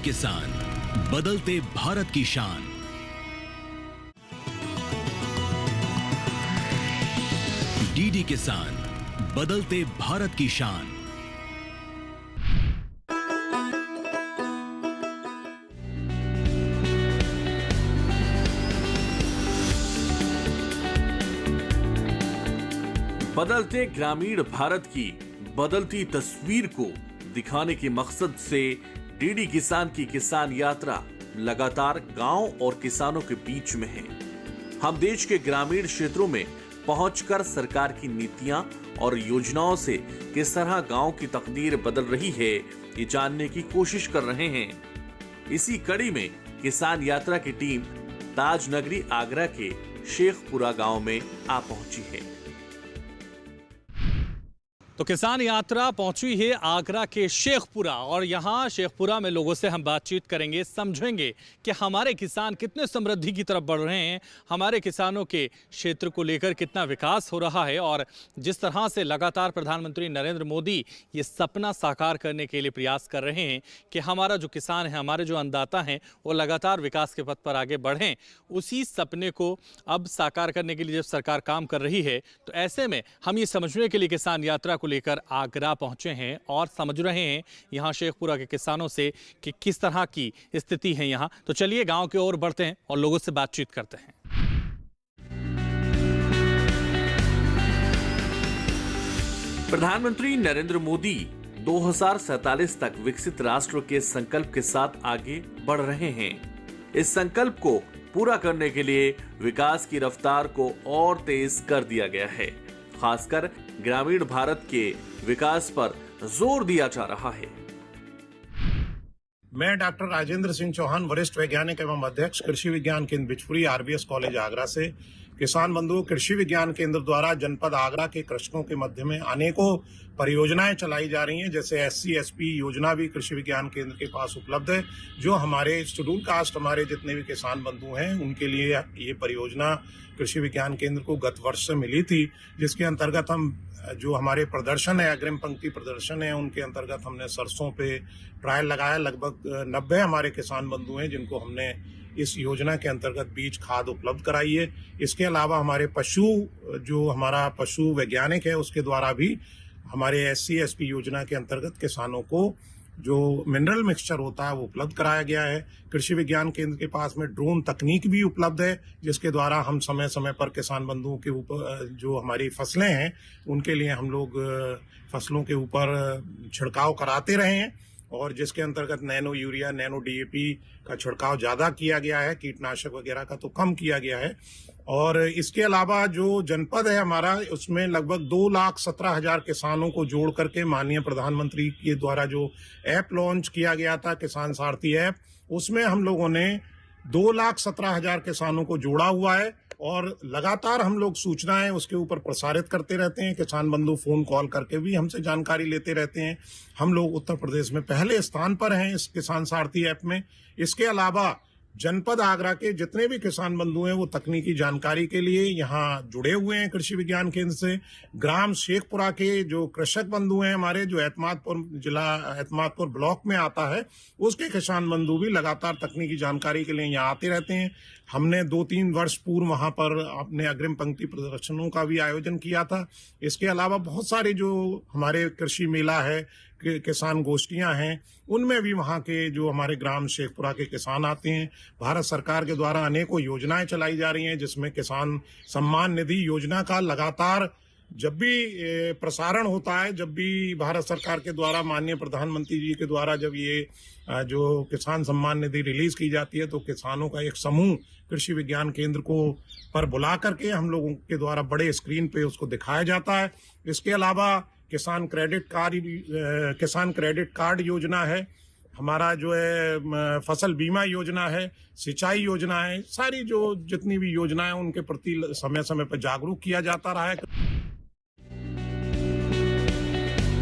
किसान, बदलते भारत की शान। डीडी किसान, बदलते भारत की शान। बदलते ग्रामीण भारत की बदलती तस्वीर को दिखाने के मकसद से डीडी किसान की किसान यात्रा लगातार गांव और किसानों के बीच में है। हम देश के ग्रामीण क्षेत्रों में पहुंचकर सरकार की नीतियां और योजनाओं से किस तरह गांव की तकदीर बदल रही है, ये जानने की कोशिश कर रहे हैं। इसी कड़ी में किसान यात्रा की टीम ताज नगरी आगरा के शेखपुरा गांव में आ पहुंची है। तो किसान यात्रा पहुंची है आगरा के शेखपुरा, और यहाँ शेखपुरा में लोगों से हम बातचीत करेंगे, समझेंगे कि हमारे किसान कितने समृद्धि की तरफ बढ़ रहे हैं, हमारे किसानों के क्षेत्र को लेकर कितना विकास हो रहा है, और जिस तरह से लगातार प्रधानमंत्री नरेंद्र मोदी ये सपना साकार करने के लिए प्रयास कर रहे हैं कि हमारा जो किसान है, हमारे जो अन्नदाता हैं, वो लगातार विकास के पथ पर आगे बढ़ें। उसी सपने को अब साकार करने के लिए जब सरकार काम कर रही है, तो ऐसे में हम ये समझने के लिए किसान यात्रा लेकर आगरा पहुंचे हैं और समझ रहे हैं यहां शेखपुरा के किसानों से कि किस तरह की स्थिति है यहां। तो चलिए गांव की ओर बढ़ते हैं और लोगों से बातचीत करते हैं। प्रधानमंत्री नरेंद्र मोदी 2047 तक विकसित राष्ट्र के संकल्प के साथ आगे बढ़ रहे हैं। इस संकल्प को पूरा करने के लिए विकास की रफ्तार को और तेज कर दिया गया है। खासकर ग्रामीण भारत के विकास पर जोर दिया जा रहा है। मैं डॉक्टर राजेंद्र सिंह चौहान, वरिष्ठ वैज्ञानिक एवं अध्यक्ष कृषि विज्ञान केंद्र बिचपुरी आरबीएस कॉलेज आगरा से किसान बंधुओं कृषि विज्ञान केंद्र द्वारा जनपद आगरा के कृषकों के मध्य में अनेकों परियोजनाएं चलाई जा रही हैं। जैसे SC SP योजना भी कृषि विज्ञान केंद्र के पास उपलब्ध है, जो हमारे शेड्यूल कास्ट हमारे जितने भी किसान बंधु हैं उनके लिए ये परियोजना कृषि विज्ञान केंद्र को गत वर्ष से मिली थी, जिसके अंतर्गत हम जो हमारे प्रदर्शन है, अग्रिम पंक्ति प्रदर्शन है, उनके अंतर्गत हमने सरसों पे ट्रायल लगाया। लगभग 90 हमारे किसान बंधु हैं जिनको हमने इस योजना के अंतर्गत बीज खाद उपलब्ध कराई है। इसके अलावा हमारे जो हमारा पशु वैज्ञानिक है उसके द्वारा भी हमारे SC SP योजना के अंतर्गत किसानों को जो मिनरल मिक्सचर होता है वो उपलब्ध कराया गया है। कृषि विज्ञान केंद्र के पास में ड्रोन तकनीक भी उपलब्ध है, जिसके द्वारा हम समय समय पर किसान बंधुओं के ऊपर जो हमारी फसलें हैं उनके लिए हम लोग फसलों के ऊपर छिड़काव कराते रहे हैं, और जिसके अंतर्गत नैनो यूरिया, नैनो DAP का छिड़काव ज्यादा किया गया है, कीटनाशक वगैरह का तो कम किया गया है। और इसके अलावा जो जनपद है हमारा, उसमें लगभग 2,17,000 किसानों को जोड़ करके माननीय प्रधानमंत्री के द्वारा जो ऐप लॉन्च किया गया था, किसान सारथी ऐप, उसमें हम लोगों ने 2,17,000 किसानों को जोड़ा हुआ है, और लगातार हम लोग सूचनाएं उसके ऊपर प्रसारित करते रहते हैं। किसान बंधु फोन कॉल करके भी हमसे जानकारी लेते रहते हैं। हम लोग उत्तर प्रदेश में पहले स्थान पर हैं इस किसान सारथी ऐप में। इसके अलावा जनपद आगरा के जितने भी किसान बंधु हैं वो तकनीकी जानकारी के लिए यहाँ जुड़े हुए हैं कृषि विज्ञान केंद्र से। ग्राम शेखपुरा के जो कृषक बंधु हैं हमारे, जो एतमादपुर जिला एतमादपुर ब्लॉक में आता है, उसके किसान बंधु भी लगातार तकनीकी जानकारी के लिए यहाँ आते रहते हैं। हमने 2-3 वर्ष पूर्व वहां पर अपने अग्रिम पंक्ति प्रदर्शनों का भी आयोजन किया था। इसके अलावा बहुत सारे जो हमारे कृषि मेला है, किसान गोष्ठियां हैं, उनमें भी वहां के जो हमारे ग्राम शेखपुरा के किसान आते हैं। भारत सरकार के द्वारा अनेकों योजनाएं चलाई जा रही हैं, जिसमें किसान सम्मान निधि योजना का लगातार जब भी प्रसारण होता है, जब भी भारत सरकार के द्वारा माननीय प्रधानमंत्री जी के द्वारा जब ये जो किसान सम्मान निधि रिलीज की जाती है, तो किसानों का एक समूह कृषि विज्ञान केंद्र को पर बुला करके हम लोगों के द्वारा बड़े स्क्रीन पे उसको दिखाया जाता है। इसके अलावा किसान क्रेडिट कार्ड योजना है, हमारा जो है फसल बीमा योजना है, सिंचाई योजना है, सारी जो जितनी भी योजनाएं उनके प्रति समय समय पर जागरूक किया जाता रहा है।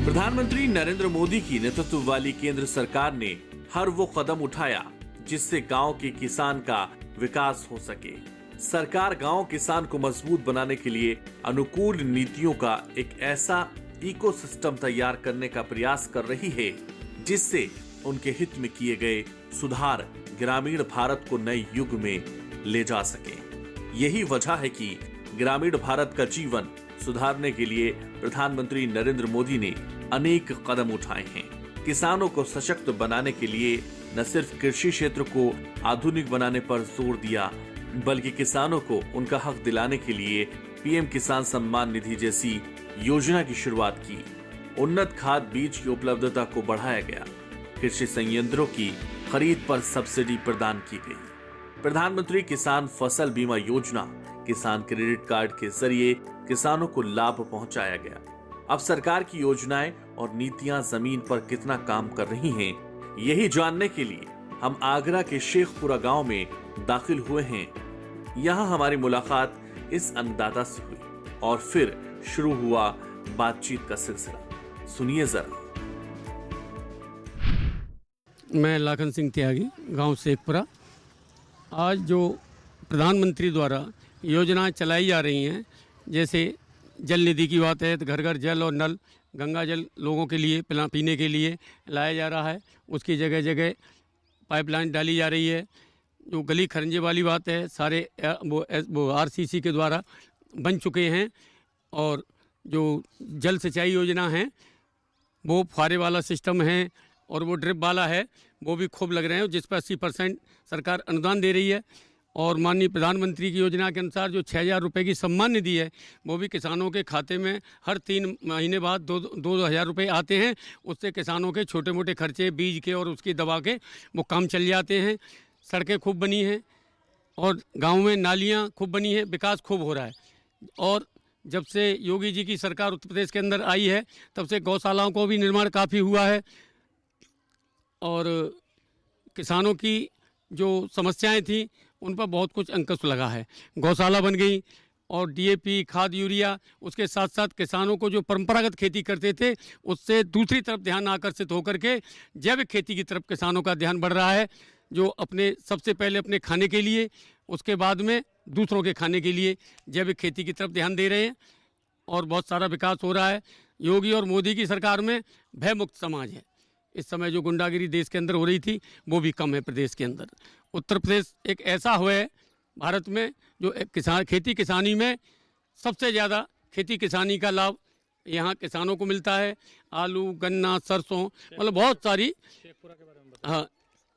प्रधानमंत्री नरेंद्र मोदी की नेतृत्व वाली केंद्र सरकार ने हर वो कदम उठाया जिससे गांव के किसान का विकास हो सके। सरकार गांव किसान को मजबूत बनाने के लिए अनुकूल नीतियों का एक ऐसा इकोसिस्टम तैयार करने का प्रयास कर रही है जिससे उनके हित में किए गए सुधार ग्रामीण भारत को नए युग में ले जा सके। यही वजह है कि ग्रामीण भारत का जीवन सुधारने के लिए प्रधानमंत्री नरेंद्र मोदी ने अनेक कदम उठाए हैं। किसानों को सशक्त बनाने के लिए न सिर्फ कृषि क्षेत्र को आधुनिक बनाने पर जोर दिया, बल्कि किसानों को उनका हक दिलाने के लिए पीएम किसान सम्मान निधि जैसी योजना की शुरुआत की। उन्नत खाद बीज की उपलब्धता को बढ़ाया गया। कृषि संयंत्रों की खरीद पर सब्सिडी प्रदान की गई। प्रधानमंत्री किसान फसल बीमा योजना, किसान क्रेडिट कार्ड के जरिए किसानों को लाभ पहुंचाया गया। अब सरकार की योजनाएं और नीतियां जमीन पर कितना काम कर रही हैं, यही जानने के लिए हम आगरा के शेखपुरा गांव में दाखिल हुए हैं। यहां हमारी मुलाकात इस अन्नदाता से हुई और फिर शुरू हुआ बातचीत का सिलसिला। सुनिए जरा। मैं लाखन सिंह त्यागी, गांव शेखपुरा। आज जो प्रधानमंत्री द्वारा योजनाएं चलाई जा रही हैं, जैसे जल निधि की बात है तो घर घर जल और नल गंगा जल लोगों के लिए पीने के लिए लाया जा रहा है। उसकी जगह जगह पाइपलाइन डाली जा रही है। जो गली खरंजे वाली बात है, सारे वो आरसीसी के द्वारा बन चुके हैं। और जो जल सिंचाई योजना है वो फुहारे वाला सिस्टम है और वो ड्रिप वाला है, वो भी खूब लग रहे हैं, जिस पर 80% सरकार अनुदान दे रही है। और माननीय प्रधानमंत्री की योजना के अनुसार जो 6,000 रुपये की सम्मान निधि है, वो भी किसानों के खाते में हर 3 महीने बाद 2,000 रुपये आते हैं। उससे किसानों के छोटे मोटे खर्चे बीज के और उसकी दवा के वो काम चल जाते हैं। सड़कें खूब बनी हैं और गाँव में नालियाँ खूब बनी हैं, विकास खूब हो रहा है। और जब से योगी जी की सरकार उत्तर प्रदेश के अंदर आई है, तब से गौशालाओं को भी निर्माण काफ़ी हुआ है। और किसानों की जो समस्याएं थी उन पर बहुत कुछ अंकुश लगा है। गौशाला बन गई और डीएपी, खाद, यूरिया, उसके साथ साथ किसानों को जो परंपरागत खेती करते थे उससे दूसरी तरफ ध्यान आकर्षित होकर के जैविक खेती की तरफ किसानों का ध्यान बढ़ रहा है। जो अपने सबसे पहले अपने खाने के लिए, उसके बाद में दूसरों के खाने के लिए जैविक खेती की तरफ ध्यान दे रहे हैं और बहुत सारा विकास हो रहा है। योगी और मोदी की सरकार में भयमुक्त समाज है। इस समय जो गुंडागिरी देश के अंदर हो रही थी वो भी कम है प्रदेश के अंदर। उत्तर प्रदेश एक ऐसा है भारत में जो खेती किसानी में सबसे ज़्यादा खेती किसानी का लाभ यहाँ किसानों को मिलता है। आलू, गन्ना, सरसों, मतलब बहुत सारी। हाँ,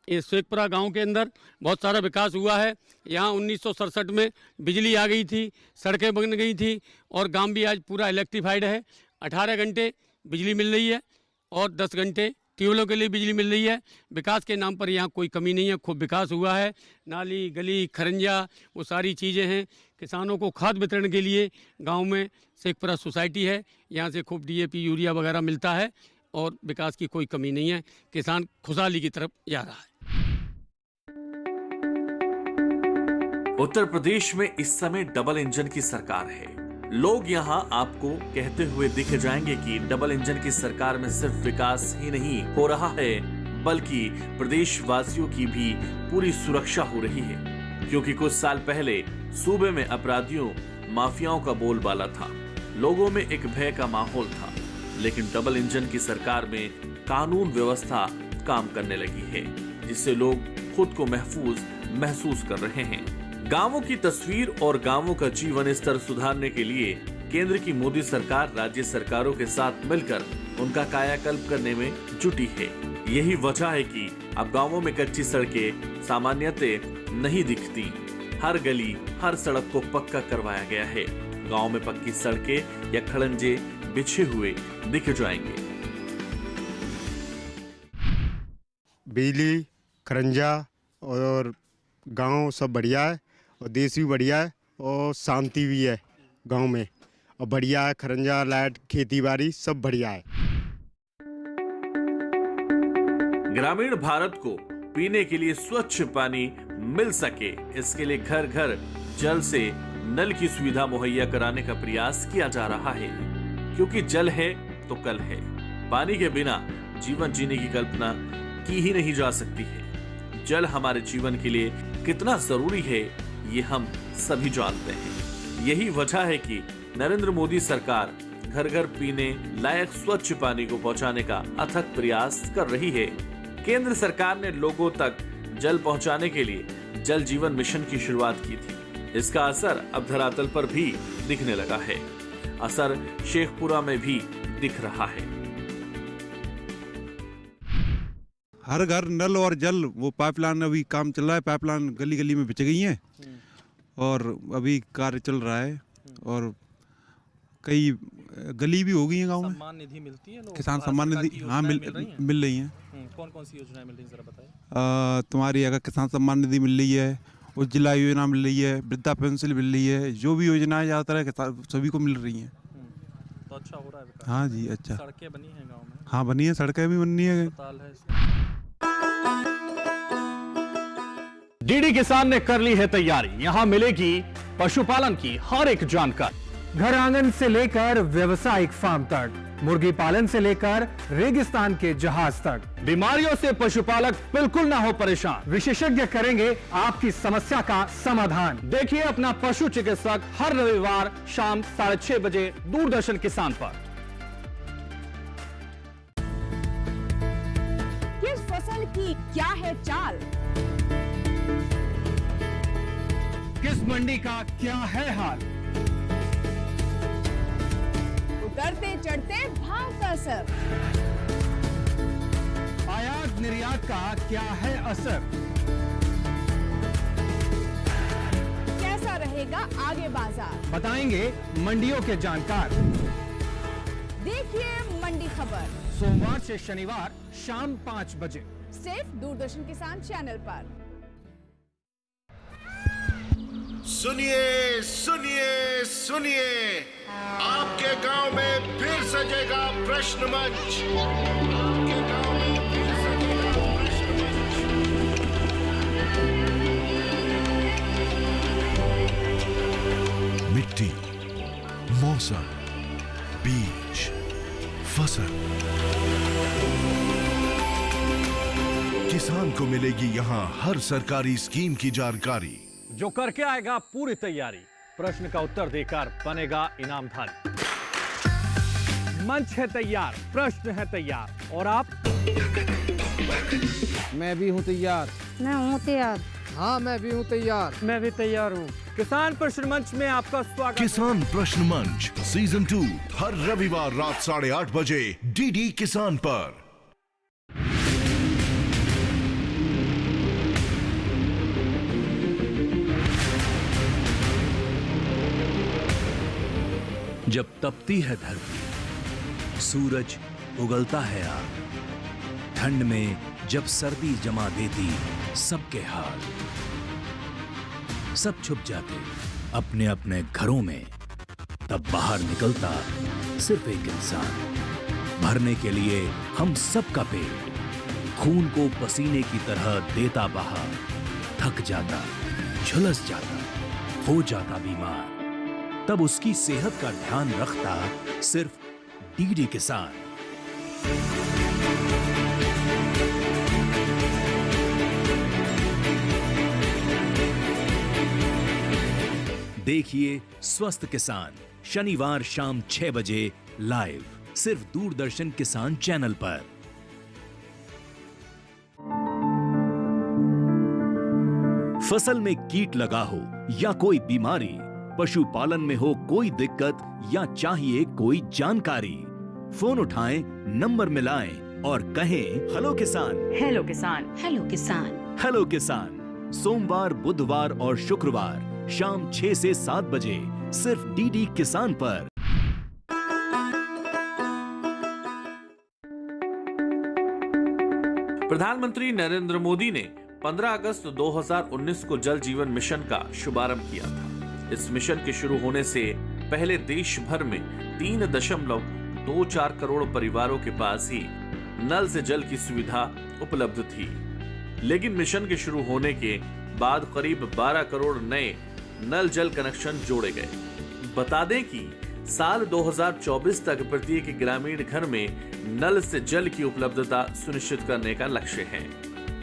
ये शेखपुरा गांव के अंदर बहुत सारा विकास हुआ है। यहाँ 1967 में बिजली आ गई थी, सड़कें बन गई थी और गांव भी आज पूरा इलेक्ट्रीफाइड है। 18 घंटे बिजली मिल रही है और 10 घंटे ट्यूबवेलों के लिए बिजली मिल रही है। विकास के नाम पर यहाँ कोई कमी नहीं है, खूब विकास हुआ है। नाली, गली, खरंजा, वो सारी चीज़ें हैं। किसानों को खाद वितरण के लिए गांव में शेखपुरा सोसाइटी है, यहाँ से खूब डीएपी, यूरिया वगैरह मिलता है और विकास की कोई कमी नहीं है। किसान खुशहाली की तरफ जा रहा है। उत्तर प्रदेश में इस समय डबल इंजन की सरकार है। लोग यहाँ आपको कहते हुए दिख जाएंगे कि डबल इंजन की सरकार में सिर्फ विकास ही नहीं हो रहा है, बल्कि प्रदेशवासियों की भी पूरी सुरक्षा हो रही है। क्योंकि कुछ साल पहले सूबे में अपराधियों, माफियाओं का बोलबाला था, लोगों में एक भय का माहौल था। लेकिन डबल इंजन की सरकार में कानून व्यवस्था काम करने लगी है, जिससे लोग खुद को महफूज महसूस कर रहे हैं। गांवों की तस्वीर और गांवों का जीवन स्तर सुधारने के लिए केंद्र की मोदी सरकार राज्य सरकारों के साथ मिलकर उनका कायाकल्प करने में जुटी है। यही वजह है कि अब गांवों में कच्ची सड़कें सामान्यतः नहीं दिखती। हर गली, हर सड़क को पक्का करवाया गया है। गांव में पक्की सड़कें या खड़ंजे बिछे हुए दिख जाएंगे। बिजली, खरंजा और गांव सब बढ़िया है और देश भी बढ़िया है और शांति भी है गांव में, और बढ़िया है। खरंजा, लाइट, खेती बाड़ी सब बढ़िया है। ग्रामीण भारत को पीने के लिए स्वच्छ पानी मिल सके, इसके लिए घर घर जल से नल की सुविधा मुहैया कराने का प्रयास किया जा रहा है। क्योंकि जल है तो कल है। पानी के बिना जीवन जीने की कल्पना की ही नहीं जा सकती है। जल हमारे जीवन के लिए कितना जरूरी है ये हम सभी जानते हैं। यही वजह है कि नरेंद्र मोदी सरकार घर घर पीने लायक स्वच्छ पानी को पहुंचाने का अथक प्रयास कर रही है। केंद्र सरकार ने लोगों तक जल पहुंचाने के लिए जल जीवन मिशन की शुरुआत की थी। इसका असर अब धरातल पर भी दिखने लगा है। असर शेखपुरा में भी दिख रहा है। हर घर नल और जल, वो पाइपलाइन अभी काम चल रहा है, पाइपलाइन गली गली में बिछ गई हैं और अभी कार्य चल रहा है और कई गली भी हो गई है गांव में। सम्मान निधि मिलती है, किसान सम्मान निधि हाँ मिल रही हैं। कौन कौन सी योजनाएं मिल रही हैं जरा बताइए। तुम्हारी अगर किसान सम्मान निधि मिल रही है, उज्ज्वला योजना मिल रही है, वृद्धा पेंशन मिल रही है, जो भी योजनाएं ज़्यादातर है सभी को मिल रही हैं। तो अच्छा हो रहा है विकास। हाँ जी, अच्छा। सड़कें बनी हैं गांव में। हाँ बनी है, सड़कें भी बननी है। अस्पताल है। डीडी किसान ने कर ली है तैयारी। यहाँ मिलेगी पशुपालन की हर एक जानकारी, घर आंगन से लेकर व्यवसायिक फार्म तक, मुर्गी पालन से लेकर रेगिस्तान के जहाज तक। बीमारियों से पशुपालक बिल्कुल ना हो परेशान। विशेषज्ञ करेंगे आपकी समस्या का समाधान। देखिए अपना पशु चिकित्सक हर रविवार शाम 6:30 बजे दूरदर्शन किसान पर। किस फसल की क्या है चाल, किस मंडी का क्या है हाल, उतरते चढ़ते भाव का असर, आयात निर्यात का क्या है असर, कैसा रहेगा आगे बाजार, बताएंगे मंडियों के जानकार। देखिए मंडी खबर सोमवार से शनिवार शाम 5 बजे सिर्फ दूरदर्शन किसान चैनल पर। सुनिए सुनिए सुनिए, आपके गांव में फिर सजेगा प्रश्न मंच। आपके गांव में फिर सजेगा प्रश्न मंच। मिट्टी, मौसम, बीज, फसल, किसान को मिलेगी यहाँ हर सरकारी स्कीम की जानकारी। जो करके आएगा पूरी तैयारी, प्रश्न का उत्तर देकर बनेगा इनामधारी। मंच है तैयार, प्रश्न है तैयार, और आप? मैं भी हूँ तैयार। मैं हूँ तैयार। हाँ मैं भी हूँ तैयार। मैं भी तैयार हूँ। किसान प्रश्न मंच में आपका स्वागत। किसान प्रश्न मंच सीजन 2 हर रविवार रात 8:30 बजे डीडी किसान पर। जब तपती है धरती, सूरज उगलता है आग, ठंड में जब सर्दी जमा देती सबके हाल, सब छुप जाते अपने अपने घरों में, तब बाहर निकलता सिर्फ एक इंसान, भरने के लिए हम सबका पेट, खून को पसीने की तरह देता बहा, थक जाता, झुलस जाता, हो जाता बीमार, तब उसकी सेहत का ध्यान रखता सिर्फ डीडी किसान। देखिए स्वस्थ किसान शनिवार शाम 6 बजे लाइव सिर्फ दूरदर्शन किसान चैनल पर। फसल में कीट लगा हो या कोई बीमारी, पशुपालन में हो कोई दिक्कत या चाहिए कोई जानकारी, फोन उठाएं, नंबर मिलाएं और कहें हेलो किसान। हेलो किसान। हेलो किसान। हेलो किसान सोमवार, बुधवार और शुक्रवार शाम 6 से 7 बजे सिर्फ डीडी किसान पर। प्रधानमंत्री नरेंद्र मोदी ने 15 अगस्त 2019 को जल जीवन मिशन का शुभारंभ किया था। इस मिशन के शुरू होने से पहले देश भर में 3.24 करोड़ परिवारों के पास ही नल से जल की सुविधा उपलब्ध थी। लेकिन मिशन के शुरू होने के बाद करीब 12 करोड़ नए नल जल कनेक्शन जोड़े गए। बता दें कि साल 2024 तक प्रत्येक ग्रामीण घर में नल से जल की उपलब्धता सुनिश्चित करने का लक्ष्य है।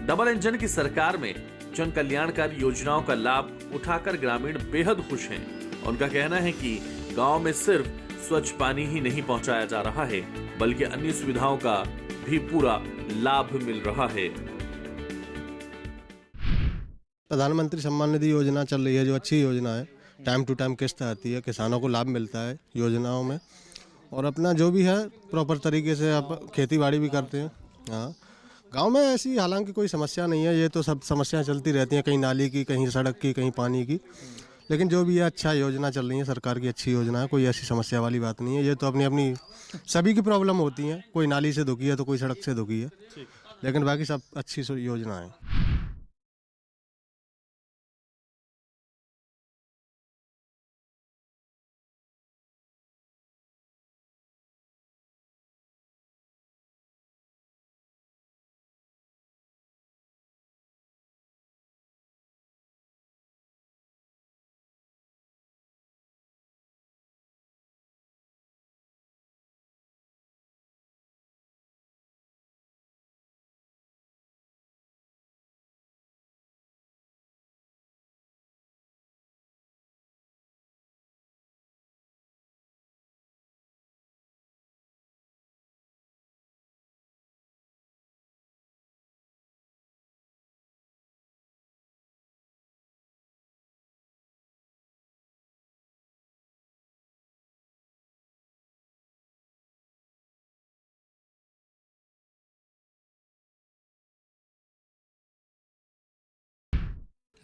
डबल इंजन की सरकार में जन कल्याणकारी योजनाओं का लाभ उठाकर ग्रामीण बेहद खुश हैं। उनका कहना है कि गांव में सिर्फ स्वच्छ पानी ही नहीं पहुंचाया जा रहा है, बल्कि अन्य सुविधाओं का भी पूरा लाभ मिल रहा है। प्रधानमंत्री सम्मान निधि योजना चल रही है, जो अच्छी योजना है। टाइम टू टाइम किस्त आती है, किसानों को लाभ मिलता है योजनाओं में, और अपना जो भी है प्रॉपर तरीके से आप खेती बाड़ी भी करते हैं। हाँ, गांव में ऐसी हालांकि कोई समस्या नहीं है, ये तो सब समस्याएं चलती रहती हैं, कहीं नाली की, कहीं सड़क की, कहीं पानी की, लेकिन जो भी है अच्छा योजना चल रही है, सरकार की अच्छी योजना है, कोई ऐसी समस्या वाली बात नहीं है। ये तो अपनी अपनी सभी की प्रॉब्लम होती है, कोई नाली से दुखी है तो कोई सड़क से दुखी है, लेकिन बाकी सब अच्छी योजना है।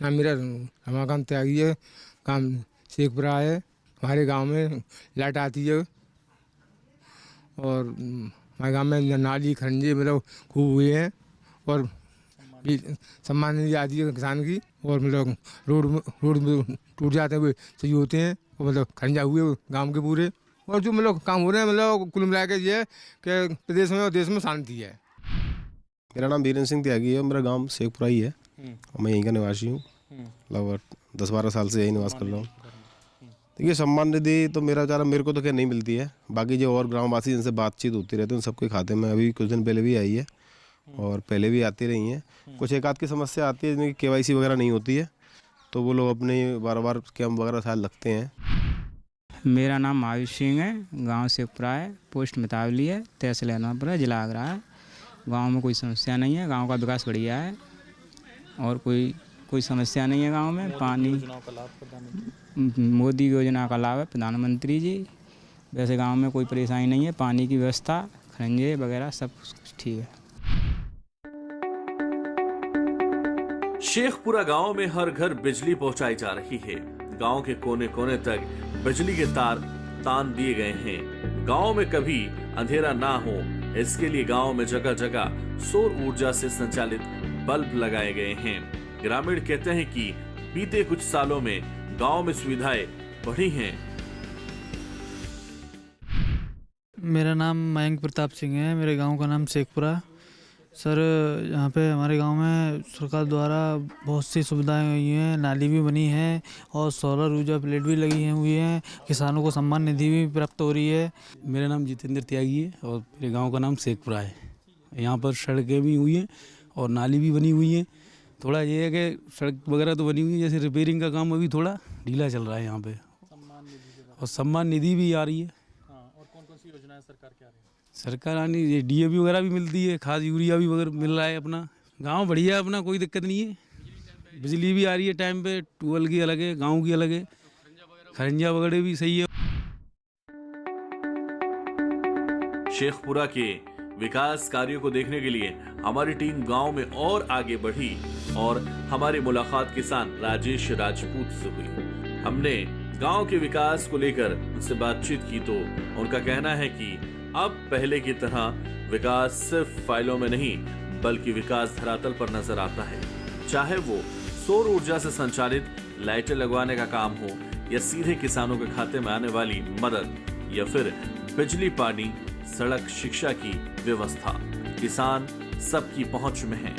नाम मेरा रमाकांत त्यागी है, काम शेखपुरा है। हमारे गांव में लाइट आती है और हमारे गांव में नाली खरंजे मतलब खूब हुए हैं, और भी सम्मान निधि आती है किसान की, और मतलब रोड टूट जाते हैं वो सही होते हैं, और मतलब खरंजा हुए गांव के पूरे, और जो मतलब काम हो रहे हैं मतलब कुल मिला के ये है कि प्रदेश में और देश में शांति है। मेरा नाम वीरेंद्र सिंह त्यागी है, मेरा गांव शेखपुरा ही है और मैं यहीं का निवासी हूँ। लगभग 10-12 साल से यही निवास कर रहा हूँ। देखिए, सम्मान निधि तो मेरे को तो क्या नहीं मिलती है, बाकी जो और ग्रामवासी जिनसे बातचीत होती रहती है उन सबके खाते में अभी कुछ दिन पहले भी आई है और पहले भी आती रही हैं। कुछ एक आध की समस्या आती है जिनकी KYC वगैरह नहीं होती है, तो वो लोग अपने बार कैंप वगैरह शायद लगते हैं। मेरा नाम आयुष सिंह है, गांव शेखपुरा है, पोस्ट मितावली है, तहसील अहमदपुर, जिला आगरा है। गांव में कोई समस्या नहीं है, गांव का विकास बढ़िया है और कोई समस्या नहीं है गांव में। पानी मोदी योजना का लाभ है प्रधानमंत्री जी। वैसे गांव में कोई परेशानी नहीं है, पानी की व्यवस्था, खरंजे वगैरह सब कुछ ठीक है। शेखपुरा गांव में हर घर बिजली पहुंचाई जा रही है। गांव के कोने कोने तक बिजली के तार तान दिए गए हैं। गांव में कभी अंधेरा ना हो, इसके लिए गांव में जगह जगह सौर ऊर्जा से संचालित बल्ब लगाए गए हैं। ग्रामीण कहते हैं कि बीते कुछ सालों में गांव में सुविधाएं बढ़ी हैं। मेरा नाम मयंक प्रताप सिंह है, मेरे गांव का नाम शेखपुरा। सर, यहाँ पे हमारे गांव में सरकार द्वारा बहुत सी सुविधाएं हुई हैं, नाली भी बनी है और सोलर ऊर्जा प्लेट भी लगी हुई हैं। किसानों को सम्मान निधि भी प्राप्त हो रही है। मेरा नाम जितेंद्र त्यागी है और मेरे गांव का नाम शेखपुरा है। यहाँ पर सड़कें भी हुई हैं और नाली भी बनी हुई है। थोड़ा ये है कि सड़क वगैरह तो बनी हुई है, जैसे रिपेयरिंग का काम अभी थोड़ा ढीला चल रहा है यहाँ पे, और सम्मान निधि भी आ रही है। और कौन-कौन सी योजनाएं सरकार की आ रही है? सरकार आनी, ये DAP वगैरह भी मिलती है, खाद यूरिया भी वगैरह मिल रहा है। अपना गांव बढ़िया है, अपना कोई दिक्कत नहीं है। बिजली भी आ रही है टाइम पे, ट्यूबवेल की अलग है, गाँव की अलग है, खरंजा वगैरह भी सही है। शेखपुरा के विकास कार्यों को देखने के लिए हमारी टीम गांव में और आगे बढ़ी और हमारी मुलाकात किसान राजेश राजपूत से हुई। हमने गांव के विकास को लेकर उनसे बातचीत की तो उनका कहना है कि अब पहले की तरह विकास सिर्फ फाइलों में नहीं बल्कि विकास धरातल पर नजर आता है। चाहे वो सौर ऊर्जा से संचालित लाइटें लगवाने का काम हो या सीधे किसानों के खाते में आने वाली मदद या फिर बिजली, पानी, सड़क, शिक्षा की व्यवस्था, किसान सबकी पहुंच में है।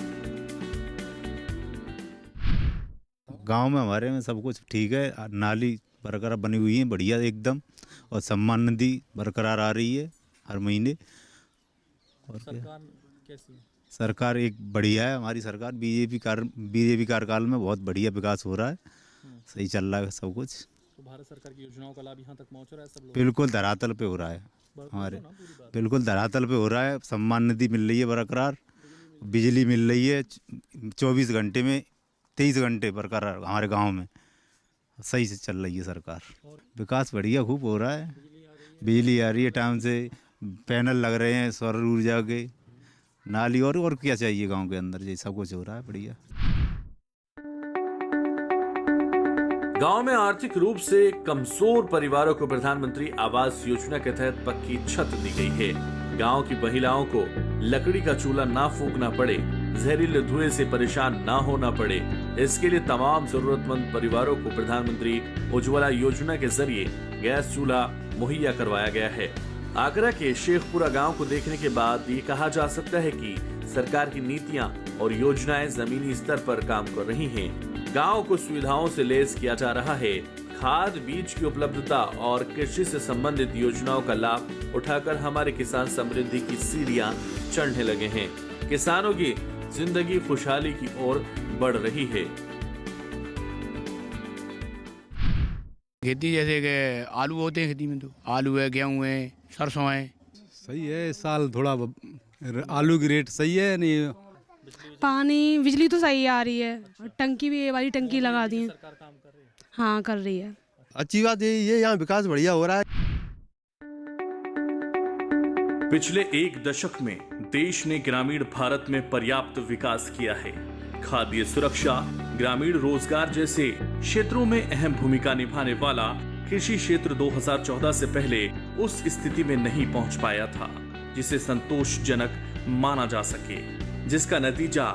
गांव में हमारे में सब कुछ ठीक है, नाली बरकरार बनी हुई है बढ़िया एकदम, और सम्मान निधि बरकरार आ रही है हर महीने। और सरकार कैसी है? सरकार एक बढ़िया है हमारी सरकार। बीजेपी कार्यकाल में बहुत बढ़िया विकास हो रहा है, सही चल रहा है सब कुछ। तो भारत सरकार की योजनाओं का लाभ यहाँ तक पहुँच रहा है सब लोग? बिल्कुल धरातल पे हो रहा है हमारे, बिल्कुल धरातल पे हो रहा है। सम्मान निधि मिल रही है बरकरार, बिजली मिल रही है 24 घंटे में 23 घंटे बरकरार हमारे गांव में, सही से चल रही है सरकार। विकास बढ़िया खूब हो रहा है, बिजली आ रही है टाइम से, पैनल लग रहे हैं सौर ऊर्जा के, नाली और क्या चाहिए गांव के अंदर, ये सब कुछ हो रहा है बढ़िया। गांव में आर्थिक रूप से कमजोर परिवारों को प्रधानमंत्री आवास योजना के तहत पक्की छत दी गई है। गांव की महिलाओं को लकड़ी का चूल्हा ना फूंकना पड़े, जहरीले धुएं से परेशान ना होना पड़े, इसके लिए तमाम जरूरतमंद परिवारों को प्रधानमंत्री उज्ज्वला योजना के जरिए गैस चूल्हा मुहैया करवाया गया है। आगरा के शेखपुरा गांव को देखने के बाद ये कहा जा सकता है कि सरकार की नीतियां और योजनाएं जमीनी स्तर पर काम कर रही हैं। गांव को सुविधाओं से लैस किया जा रहा है। खाद बीज की उपलब्धता और कृषि से संबंधित योजनाओं का लाभ उठाकर हमारे किसान समृद्धि की सीढ़ियां चढ़ने लगे हैं। किसानों की जिंदगी खुशहाली की ओर बढ़ रही है। खेती जैसे कि आलू होते हैं, खेती में तो आलू है, गेहूं है, सरसों है। सही है, इस साल थोड़ा आलू की रेट सही है। नहीं पानी बिजली तो सही आ रही है, टंकी भी ये वाली टंकी लगा दी है। हाँ कर रही है। अच्छी बात ये यहाँ विकास बढ़िया हो रहा है। पिछले एक दशक में देश ने ग्रामीण भारत में पर्याप्त विकास किया है। खाद्य सुरक्षा, ग्रामीण रोजगार जैसे क्षेत्रों में अहम भूमिका निभाने वाला कृषि क्षेत्र 2014 से पहले उस स्थिति में नहीं पहुंच पाया था जिसे संतोषजनक माना जा सके, जिसका नतीजा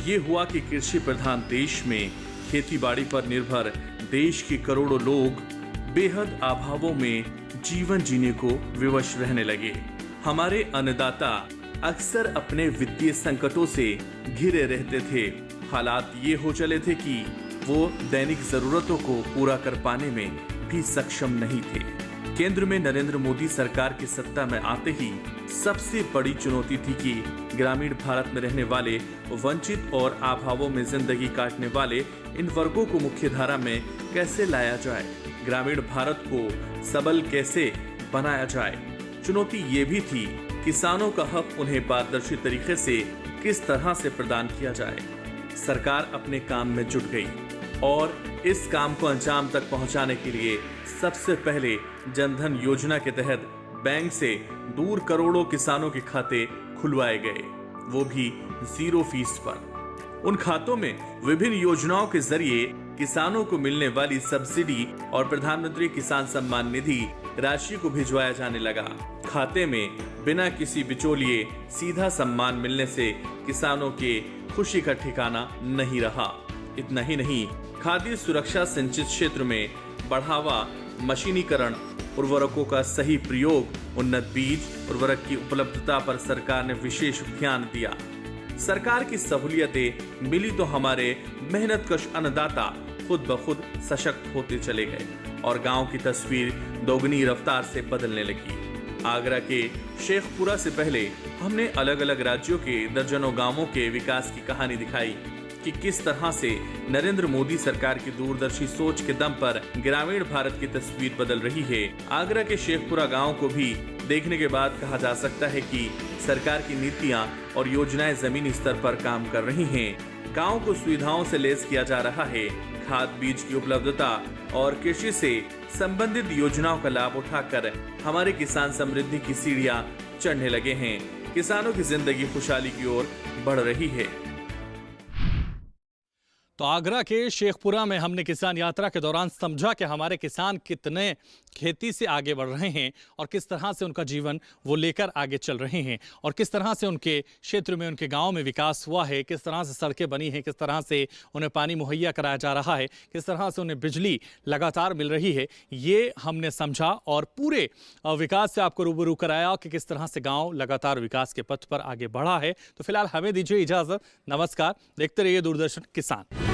ये हुआ कि कृषि प्रधान देश में खेतीबाड़ी पर निर्भर देश के करोड़ों लोग बेहद अभावों में जीवन जीने को विवश रहने लगे। हमारे अन्नदाता अक्सर अपने वित्तीय संकटों से घिरे रहते थे। हालात ये हो चले थे कि वो दैनिक जरूरतों को पूरा कर पाने में भी सक्षम नहीं थे। केंद्र में नरेंद्र मोदी सरकार की सत्ता में आते ही सबसे बड़ी चुनौती थी कि ग्रामीण भारत में रहने वाले वंचित और अभावों में जिंदगी काटने वाले इन वर्गों को मुख्यधारा में कैसे लाया जाए, ग्रामीण भारत को सबल कैसे बनाया जाए। चुनौती ये भी थी किसानों का हक उन्हें पारदर्शी तरीके से किस तरह से प्रदान किया जाए। सरकार अपने काम में जुट गई और इस काम को अंजाम तक पहुंचाने के लिए सबसे पहले जनधन योजना के तहत बैंक से दूर करोड़ों किसानों के खाते खुलवाए गए, वो भी 0 फीस पर। उन खातों में विभिन्न योजनाओं के जरिए किसानों को मिलने वाली सब्सिडी और प्रधानमंत्री किसान सम्मान निधि राशि को भिजवाया जाने लगा। खाते में बिना किसी बिचौलिए सीधा सम्मान मिलने से किसानों के खुशी का ठिकाना नहीं रहा। इतना ही नहीं, खाद्य सुरक्षा सिंचित क्षेत्र में बढ़ावा, मशीनीकरण, उर्वरकों का सही प्रयोग, उन्नत बीज, उर्वरक की उपलब्धता पर सरकार ने विशेष ध्यान दिया। सरकार की सहूलियतें मिली तो हमारे मेहनतकश अन्नदाता खुद ब खुद सशक्त होते चले गए और गांव की तस्वीर दोगुनी रफ्तार से बदलने लगी। आगरा के शेखपुरा से पहले हमने अलग अलग राज्यों के दर्जनों गांवों के विकास की कहानी दिखाई कि किस तरह से नरेंद्र मोदी सरकार की दूरदर्शी सोच के दम पर ग्रामीण भारत की तस्वीर बदल रही है। आगरा के शेखपुरा गांव को भी देखने के बाद कहा जा सकता है कि सरकार की नीतियां और योजनाएं जमीनी स्तर पर काम कर रही हैं। गांव को सुविधाओं से लैस किया जा रहा है। खाद बीज की उपलब्धता और कृषि से संबंधित योजनाओं का लाभ उठाकर हमारे किसान समृद्धि की सीढ़ियां चढ़ने लगे हैं। किसानों की जिंदगी खुशहाली की ओर बढ़ रही है। तो आगरा के शेखपुरा में हमने किसान यात्रा के दौरान समझा कि हमारे किसान कितने खेती से आगे बढ़ रहे हैं और किस तरह से उनका जीवन वो लेकर आगे चल रहे हैं और किस तरह से उनके क्षेत्र में, उनके गांव में विकास हुआ है, किस तरह से सड़कें बनी हैं, किस तरह से उन्हें पानी मुहैया कराया जा रहा है, किस तरह से उन्हें बिजली लगातार मिल रही है। ये हमने समझा और पूरे विकास से आपको रूबरू कराया कि किस तरह से गाँव लगातार विकास के पथ पर आगे बढ़ा है। तो फिलहाल हमें दीजिए इजाज़त। नमस्कार, देखते रहिए दूरदर्शन किसान।